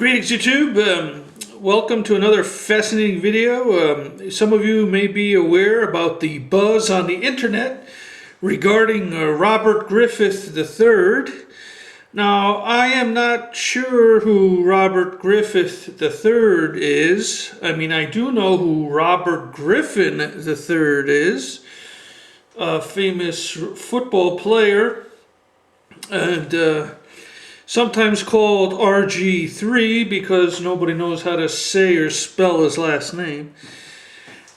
Greetings YouTube, welcome to another fascinating video. Some of you may be aware about the buzz on the internet regarding Robert Griffith III. Now, I am not sure who Robert Griffith III is. I mean, I do know who Robert Griffin III is, a famous football player, and sometimes called RG3 because nobody knows how to say or spell his last name.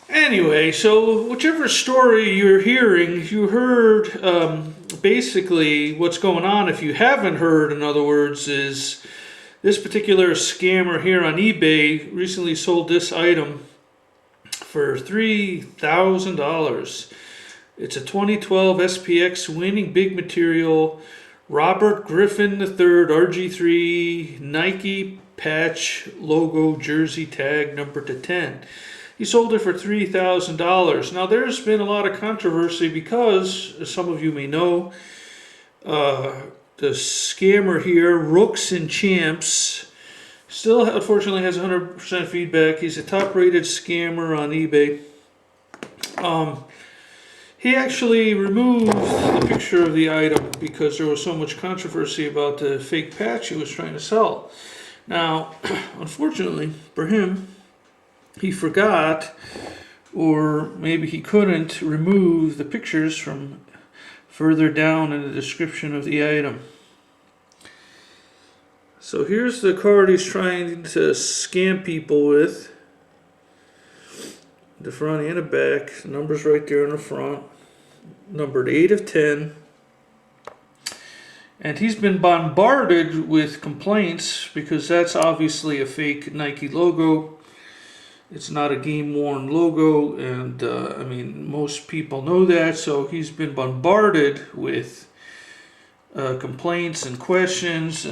Anyway, so whichever story you're hearing, you heard basically what's going on. If you haven't heard, in other words, is this particular scammer here on eBay recently sold this item for $3,000. It's a 2012 SPX winning big material Robert Griffin III RG3 Nike patch logo jersey tag number to 10. He sold it for $3,000. Now there's been a lot of controversy because, as some of you may know, the scammer here, Rooksandchamps, still unfortunately has 100% feedback. He's a top-rated scammer on eBay. He actually removed the picture of the item because there was so much controversy about the fake patch he was trying to sell. Now, unfortunately for him, he forgot, or maybe he couldn't, remove the pictures from further down in the description of the item. So here's the card he's trying to scam people with. The front and the back, the number's right there in the front. Numbered 8 of 10. And he's been bombarded with complaints because that's obviously a fake Nike logo. It's not a game-worn logo, and I mean, most people know that, so he's been bombarded with complaints and questions,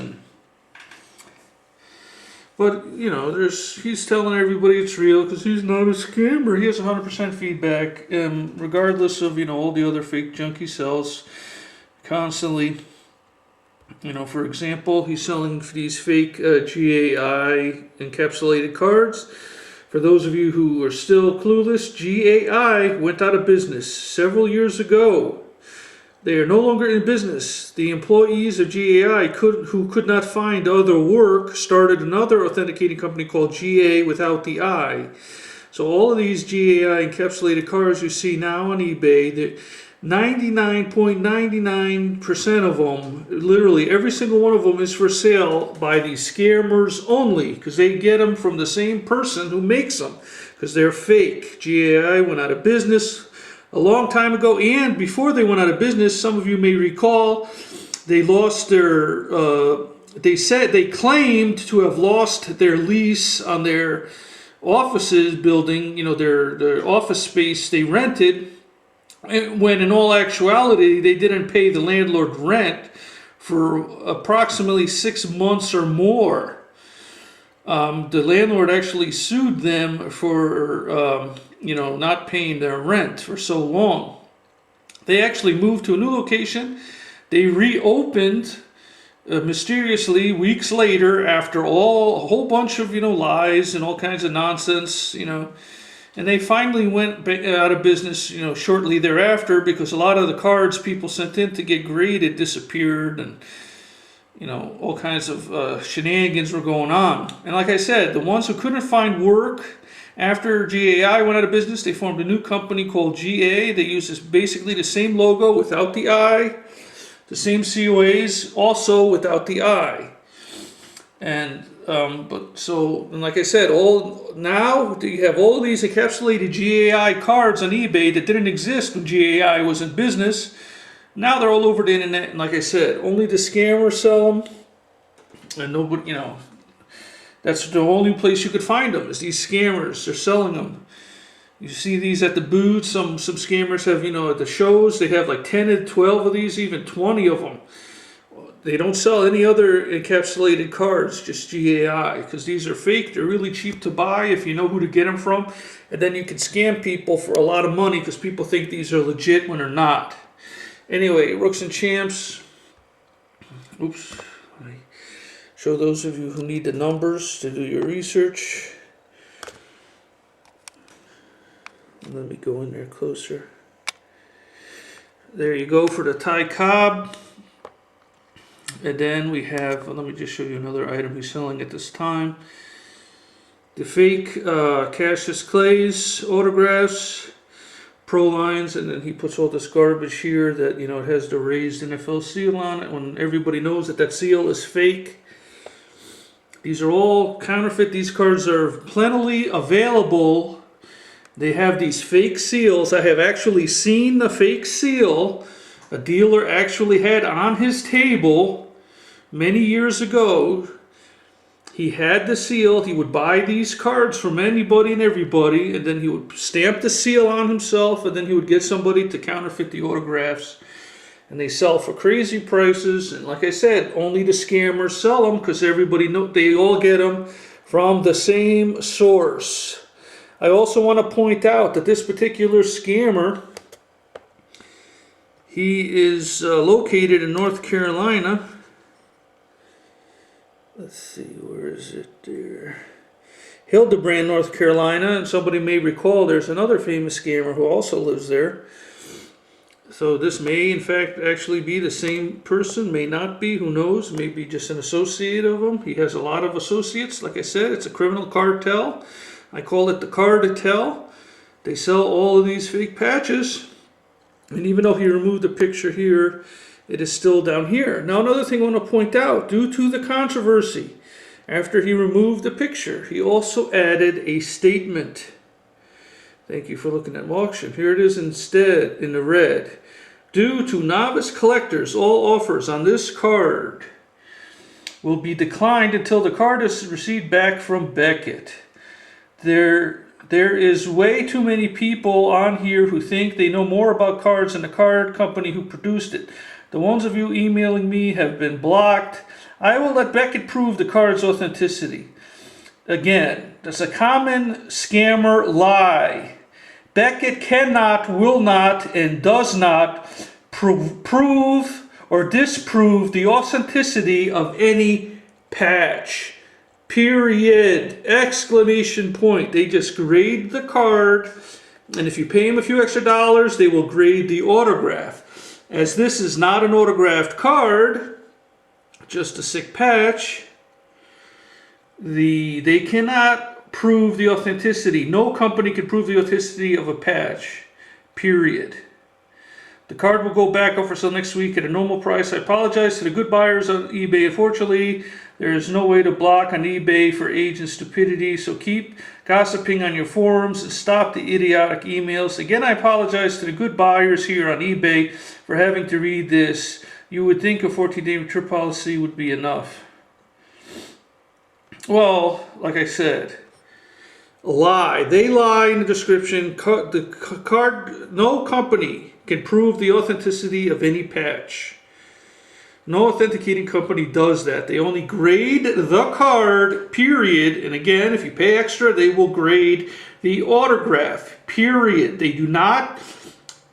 but you know, he's telling everybody it's real because he's not a scammer. He has 100% feedback, regardless of, you know, all the other fake junk he sells constantly. You know, for example, he's selling these fake GAI encapsulated cards. For those of you who are still clueless, GAI went out of business several years ago. They are no longer in business. The employees of GAI, who could not find other work, started another authenticating company called GA without the I. So all of these GAI encapsulated cards you see now on eBay, 99.99% of them, literally every single one of them, is for sale by these scammers only, because they get them from the same person who makes them, because they're fake. GAI went out of business a long time ago, and before they went out of business, some of you may recall, they lost their, they claimed to have lost their lease on their offices building, you know, their office space they rented, when in all actuality, they didn't pay the landlord rent for approximately 6 months or more. The landlord actually sued them for, you know, not paying their rent for so long. They actually moved to a new location. They reopened mysteriously weeks later after a whole bunch of, you know, lies and all kinds of nonsense, you know. And they finally went out of business, you know, shortly thereafter, because a lot of the cards people sent in to get graded disappeared, and you know, all kinds of shenanigans were going on. And like I said, the ones who couldn't find work after GAI went out of business, they formed a new company called GA. They use basically the same logo without the I, the same COAs also without the I. And and like I said, now you have all these encapsulated GAI cards on eBay that didn't exist when GAI was in business. Now they're all over the internet, and like I said, only the scammers sell them, and nobody, you know, that's the only place you could find them, is these scammers. They're selling them. You see these at the booths. Some scammers have, you know, at the shows, they have like 10 and 12 of these, even 20 of them. They don't sell any other encapsulated cards, just GAI, because these are fake. They're really cheap to buy if you know who to get them from, and then you can scam people for a lot of money because people think these are legit when they're not. Anyway, Rooksandchamps. Oops. Show those of you who need the numbers to do your research. Let me go in there closer. There you go for the Thai cobb. And then we have, let me just show you another item he's selling at this time. The fake Cassius clays, autographs, pro lines, and then he puts all this garbage here that, you know, it has the raised NFL seal on it when everybody knows that that seal is fake. These are all counterfeit. These cards are plentifully available. They have these fake seals. I have actually seen the fake seal a dealer actually had on his table many years ago. He had the seal. He would buy these cards from anybody and everybody, and then he would stamp the seal on himself, and then he would get somebody to counterfeit the autographs. And they sell for crazy prices. And like I said, only the scammers sell them because everybody know they all get them from the same source. I also want to point out that this particular scammer, he is located in North Carolina. Let's see, where is it there? Hildebrand, North Carolina, and somebody may recall there's another famous scammer who also lives there. So this may in fact actually be the same person, may not be, who knows, maybe just an associate of him. He has a lot of associates. Like I said, it's a criminal cartel. I call it the cartel. They sell all of these fake patches. And even though he removed the picture here, it is still down here. Now another thing I want to point out, due to the controversy, after he removed the picture, he also added a statement. Thank you for looking at my auction. Here it is instead in the red. Due to novice collectors, all offers on this card will be declined until the card is received back from Beckett. There is way too many people on here who think they know more about cards than the card company who produced it. The ones of you emailing me have been blocked. I will let Beckett prove the card's authenticity. Again, that's a common scammer lie. Beckett cannot, will not, and does not prove or disprove the authenticity of any patch. Period. Exclamation point. They just grade the card, and if you pay them a few extra dollars, they will grade the autograph. As this is not an autographed card, just a sick patch, they cannot prove the authenticity. No company can prove the authenticity of a patch. Period. The card will go back up for sale next week at a normal price. I apologize to the good buyers on eBay. Unfortunately, there is no way to block on eBay for agent stupidity, so keep gossiping on your forums and stop the idiotic emails. Again, I apologize to the good buyers here on eBay for having to read this. You would think a 14-day return policy would be enough. Well, like I said, lie. They lie in the description. The card, no company can prove the authenticity of any patch. No authenticating company does that. They only grade the card, period. And again, if you pay extra, they will grade the autograph, period. They do not,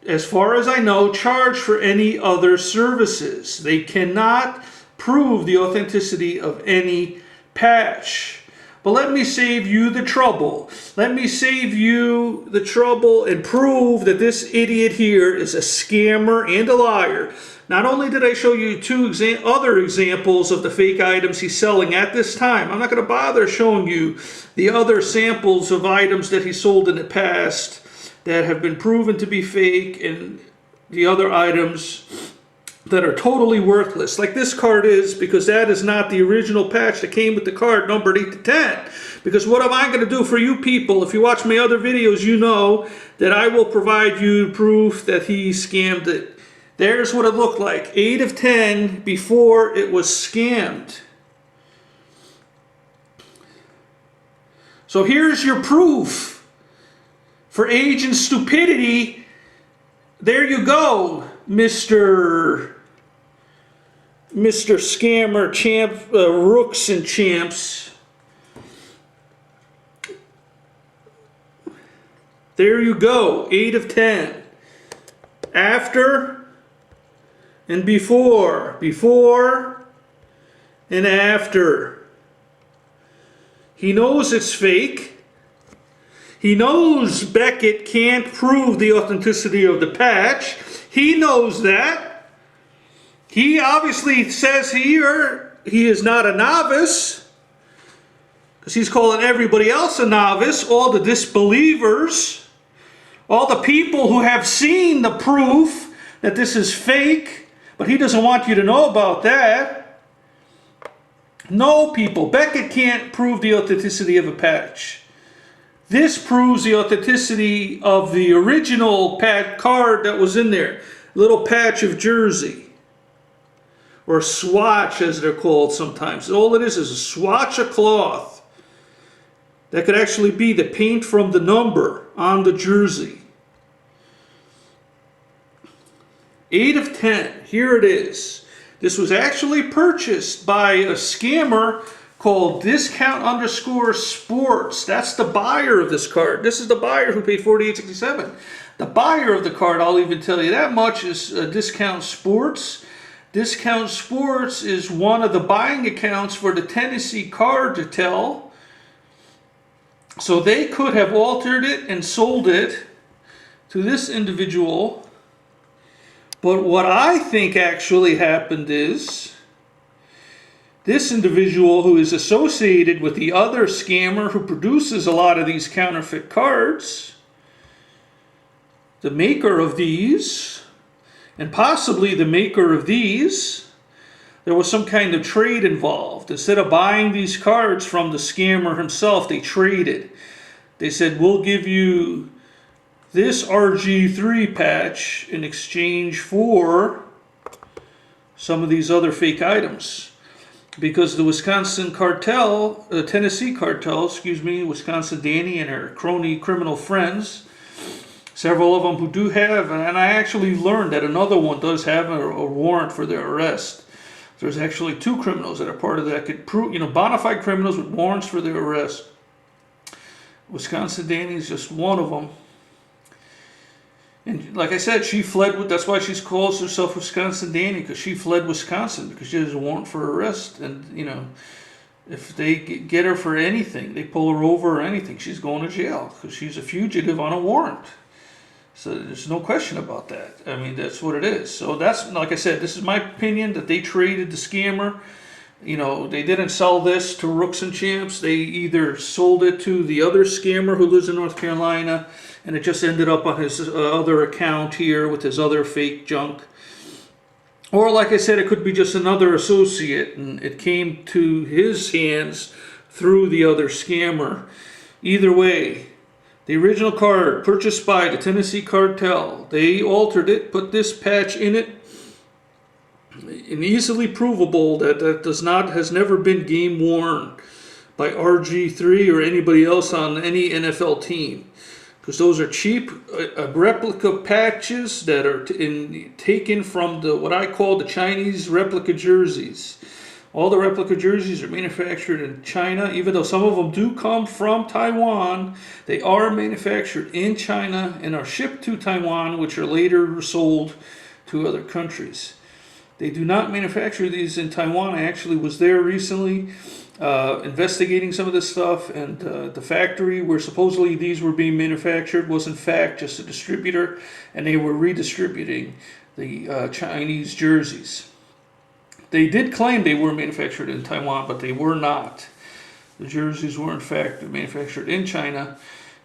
as far as I know, charge for any other services. They cannot prove the authenticity of any patch. But let me save you the trouble. Let me save you the trouble and prove that this idiot here is a scammer and a liar. Not only did I show you two other examples of the fake items he's selling at this time, I'm not going to bother showing you the other samples of items that he sold in the past that have been proven to be fake, and the other items that are totally worthless, like this card is, because that is not the original patch that came with the card numbered 8 to 10. Because what am I going to do for you people? If you watch my other videos, you know that I will provide you proof that he scammed it. There's what it looked like, 8 of 10 before it was scammed. So here's your proof for agent stupidity. There you go, Mr. Scammer Champ, Rooks and Champs. There you go, 8 of 10. After and before and after. He knows it's fake. He knows Beckett can't prove the authenticity of the patch. He knows that. He obviously says here he is not a novice, because he's calling everybody else a novice, all the disbelievers, all the people who have seen the proof that this is fake, but he doesn't want you to know about that. No, people, Beckett can't prove the authenticity of a patch. This proves the authenticity of the original card that was in there. Little patch of jersey. Or swatch, as they're called sometimes. All it is a swatch of cloth. That could actually be the paint from the number on the jersey. 8 of 10. Here it is. This was actually purchased by a scammer called discount_sports. That's the buyer of this card. This is the buyer who paid $48.67. The buyer of the card, I'll even tell you that much, is Discount Sports. Discount Sports is one of the buying accounts for the Tennessee cartel. So they could have altered it and sold it to this individual. But what I think actually happened is, this individual who is associated with the other scammer who produces a lot of these counterfeit cards, the maker of these, and possibly the maker of these, there was some kind of trade involved. Instead of buying these cards from the scammer himself, they traded. They said, we'll give you this RG3 patch in exchange for some of these other fake items. Because the Wisconsin cartel, the Tennessee cartel, Wisconsin Danny and her crony criminal friends, several of them who do have, and I actually learned that another one does have a warrant for their arrest. There's actually 2 criminals that are part of that, could prove, bona fide criminals with warrants for their arrest. Wisconsin Danny is just one of them. And like I said, she fled. That's why she calls herself Wisconsin Danny, because she fled Wisconsin because she has a warrant for arrest. And if they get her for anything, they pull her over or anything, she's going to jail because she's a fugitive on a warrant. So there's no question about that. I mean, that's what it is. So that's, like I said, this is my opinion, that they traded the scammer. They didn't sell this to Rooks and Champs. They either sold it to the other scammer who lives in North Carolina, and it just ended up on his other account here with his other fake junk. Or, like I said, it could be just another associate, and it came to his hands through the other scammer. Either way, the original card purchased by the Tennessee cartel, they altered it, put this patch in it, and easily provable that has never been game worn by RG3 or anybody else on any NFL team. Because those are cheap replica patches that are taken from what I call the Chinese replica jerseys. All the replica jerseys are manufactured in China. Even though some of them do come from Taiwan, they are manufactured in China and are shipped to Taiwan, which are later sold to other countries. They do not manufacture these in Taiwan. I actually was there recently investigating some of this stuff, and the factory where supposedly these were being manufactured was in fact just a distributor, and they were redistributing the Chinese jerseys. They did claim they were manufactured in Taiwan, but they were not. The jerseys were in fact manufactured in China.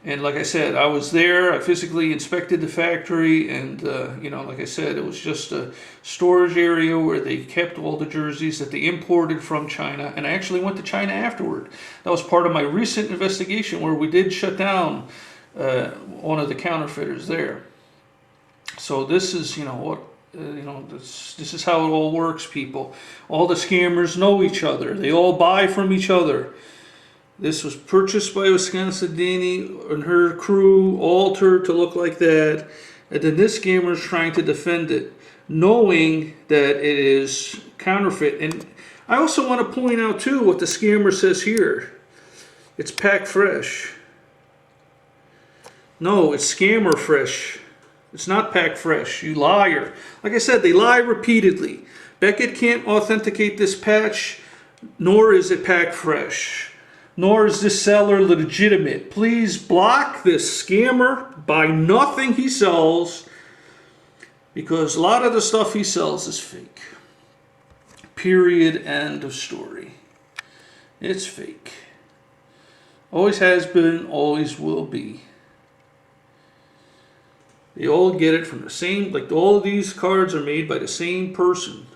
And like I said, I was there, I physically inspected the factory, and like I said, it was just a storage area where they kept all the jerseys that they imported from China. And I actually went to China afterward. That was part of my recent investigation where we did shut down one of the counterfeiters there. So this is, this is how it all works, people. All the scammers know each other. They all buy from each other. This was purchased by Wisconsin Danny and her crew, altered to look like that. And then this scammer is trying to defend it, knowing that it is counterfeit. And I also want to point out, too, what the scammer says here. It's packed fresh. No, it's scammer fresh. It's not packed fresh, you liar. Like I said, they lie repeatedly. Beckett can't authenticate this patch. nor is it packed fresh, nor is this seller legitimate. Please block this scammer. Buy nothing he sells, because a lot of the stuff he sells is fake. Period. End of story. It's fake. Always has been, always will be. They all get it from the same, like all of these cards are made by the same person.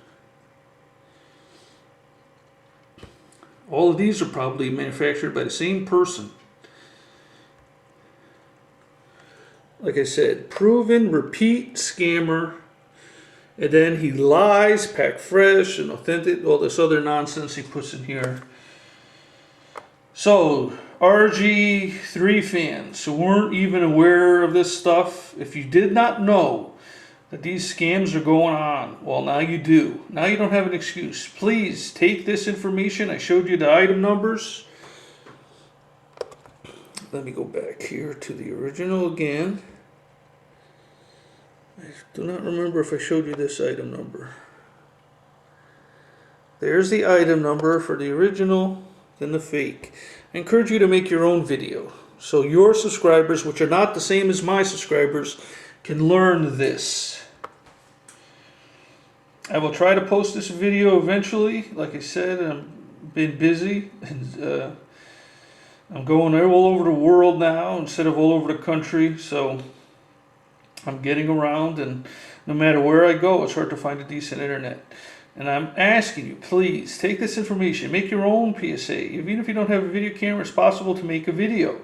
All of these are probably manufactured by the same person. Like I said, proven repeat scammer. And then he lies, packed fresh and authentic, all this other nonsense he puts in here. So, RG3 fans who weren't even aware of this stuff, if you did not know that these scams are going on, well, now you do. Now you don't have an excuse. Please take this information. I showed you the item numbers. Let me go back here to the original again. I do not remember if I showed you this item number. There's the item number for the original and the fake. I encourage you to make your own video so your subscribers, which are not the same as my subscribers, can learn this. I will try to post this video eventually. Like I said, I've been busy, and I'm going all over the world now instead of all over the country, so I'm getting around, and no matter where I go, it's hard to find a decent internet. And I'm asking you, please, take this information, make your own PSA. Even if you don't have a video camera, it's possible to make a video.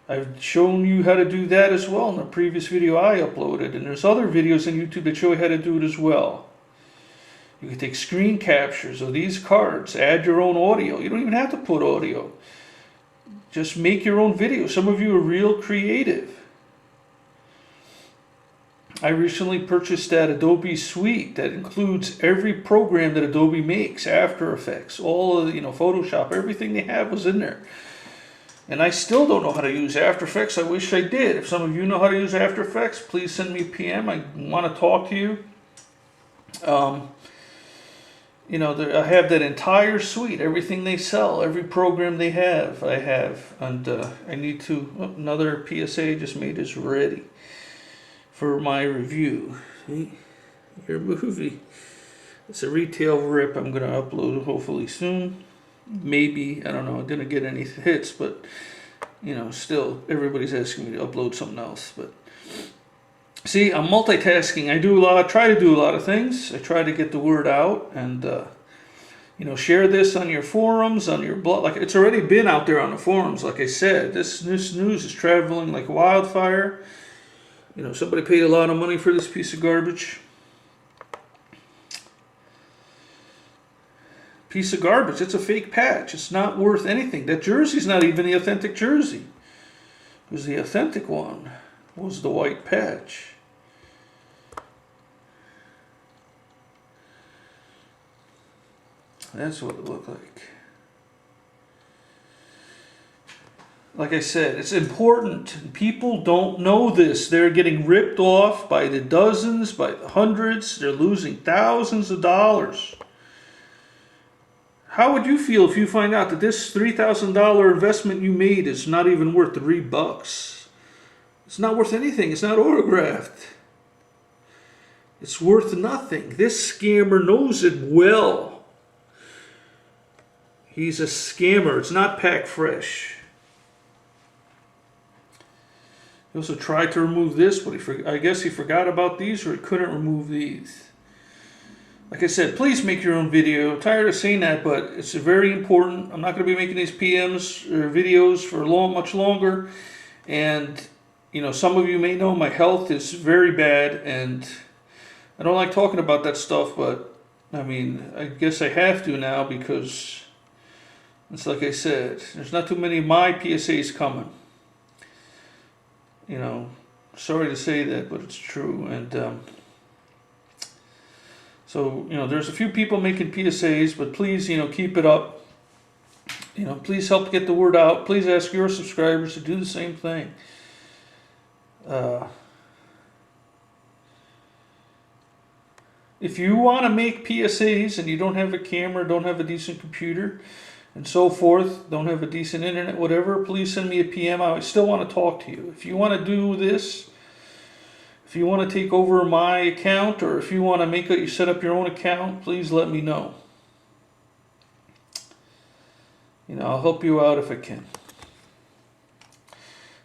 I've shown you how to do that as well in the previous video I uploaded, and there's other videos on YouTube that show you how to do it as well. You can take screen captures of these cards, add your own audio. You don't even have to put audio. Just make your own video. Some of you are real creative. I recently purchased that Adobe suite that includes every program that Adobe makes, After Effects, all of the, Photoshop, everything they have was in there. And I still don't know how to use After Effects. I wish I did. If some of you know how to use After Effects, please send me a PM. I want to talk to you. I have that entire suite, everything they sell, every program they have, I have. And I need to, another PSA just made is ready for my review. See? Your movie. It's a retail rip I'm going to upload hopefully soon. Maybe, I don't know, I didn't get any hits, but, still, everybody's asking me to upload something else. But see, I'm multitasking. I try to do a lot of things. I try to get the word out and, share this on your forums, on your blog. Like, it's already been out there on the forums. Like I said, this news is traveling like wildfire. Somebody paid a lot of money for this piece of garbage. Piece of garbage. It's a fake patch. It's not worth anything. That jersey's not even the authentic jersey. Because the authentic one was the white patch. That's what it looked like. Like I said, it's important. People don't know this. They're getting ripped off by the dozens, by the hundreds. They're losing thousands of dollars. How would you feel if you find out that this $3,000 investment you made is not even worth $3? It's not worth anything. It's not autographed. It's worth nothing. This scammer knows it well. He's a scammer. It's not packed fresh. He also tried to remove this, but I guess he forgot about these, or he couldn't remove these. Like I said, please make your own video. I'm tired of saying that, but it's very important. I'm not going to be making these PMs or videos for much longer. And, some of you may know my health is very bad, and I don't like talking about that stuff, but, I guess I have to now, because it's like I said, there's not too many of my PSAs coming. Sorry to say that, but it's true. And so, there's a few people making PSAs, but please, keep it up. Please help get the word out. Please ask your subscribers to do the same thing. if you want to make PSAs and you don't have a camera, don't have a decent computer, and so forth, don't have a decent internet, whatever, please send me a PM. I still want to talk to you. If you want to do this, if you want to take over my account, or if you want to make it, you set up your own account, please let me know. You know, I'll help you out if I can.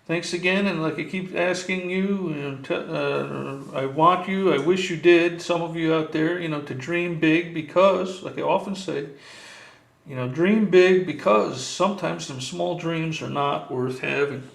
Thanks again, and like I keep asking you, I want you, I wish you did, some of you out there, you know, to dream big, because, like I often say, you know, dream big, because sometimes them small dreams are not worth having.